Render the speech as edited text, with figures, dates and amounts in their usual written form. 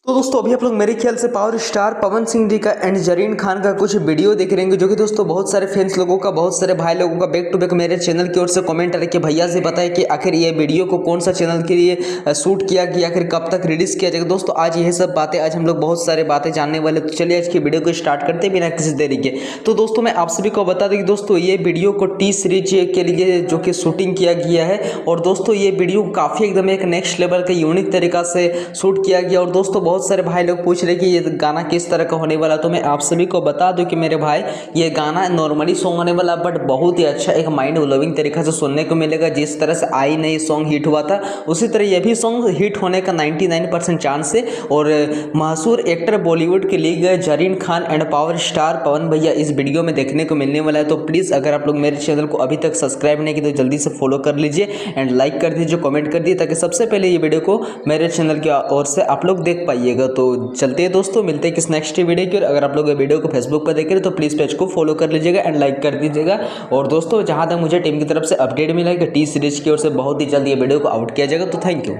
तो दोस्तों अभी आप लोग मेरे ख्याल से पावर स्टार पवन सिंह जी का एंड जरीन खान का कुछ वीडियो देख रहे हैं जो कि दोस्तों बहुत सारे फैंस लोगों का, बहुत सारे भाई लोगों का बैक टू बैक मेरे चैनल की ओर से कमेंट आ रहा है कि भैया से बताएं कि आखिर ये वीडियो को कौन सा चैनल के लिए शूट किया गया, आखिर कब तक रिलीज किया जाएगा। दोस्तों आज यह सब बातें, आज हम लोग बहुत सारे बातें जानने वाले। तो चलिए आज की वीडियो को स्टार्ट करते बिना किसी देरी के। तो दोस्तों मैं आप सभी को बता दें कि दोस्तों ये वीडियो को टी सीरीज के लिए जो कि शूटिंग किया गया है, और दोस्तों ये वीडियो काफ़ी एकदम एक नेक्स्ट लेवल का यूनिक तरीका से शूट किया गया। और दोस्तों बहुत सारे भाई लोग पूछ रहे कि ये गाना किस तरह का होने वाला। तो मैं आप सभी को बता दूं कि मेरे भाई ये गाना नॉर्मली सॉन्ग होने वाला, बट बहुत ही अच्छा एक माइंड ब्लोइंग तरीका से सुनने को मिलेगा। जिस तरह से आई नहीं सॉन्ग हिट हुआ था, उसी तरह ये भी सॉन्ग हिट होने का 99% चांस है। और मशहूर एक्टर बॉलीवुड के लिए गए Zareen Khan and power star Pawan भैया इस वीडियो में देखने को मिलने वाला है। तो प्लीज़ अगर आप लोग मेरे चैनल को अभी तक सब्सक्राइब नहीं किए तो जल्दी से फॉलो कर लीजिए एंड लाइक कर दीजिए, कमेंट कर दीजिए, ताकि सबसे पहले ये वीडियो को मेरे चैनल की ओर से आप लोग देख पाइएगा। तो चलते हैं दोस्तों, मिलते हैं किस नेक्स्ट वीडियो की। और अगर आप लोग ये वीडियो को फेसबुक पर देख रहे हैं तो प्लीज़ पेज को फॉलो कर लीजिएगा एंड लाइक कर दीजिएगा। और दोस्तों जहां तक मुझे टीम की तरफ से अपडेट मिला है कि टी सीरीज की ओर से बहुत ही जल्द ये वीडियो को आउट किया जाएगा। तो थैंक यू।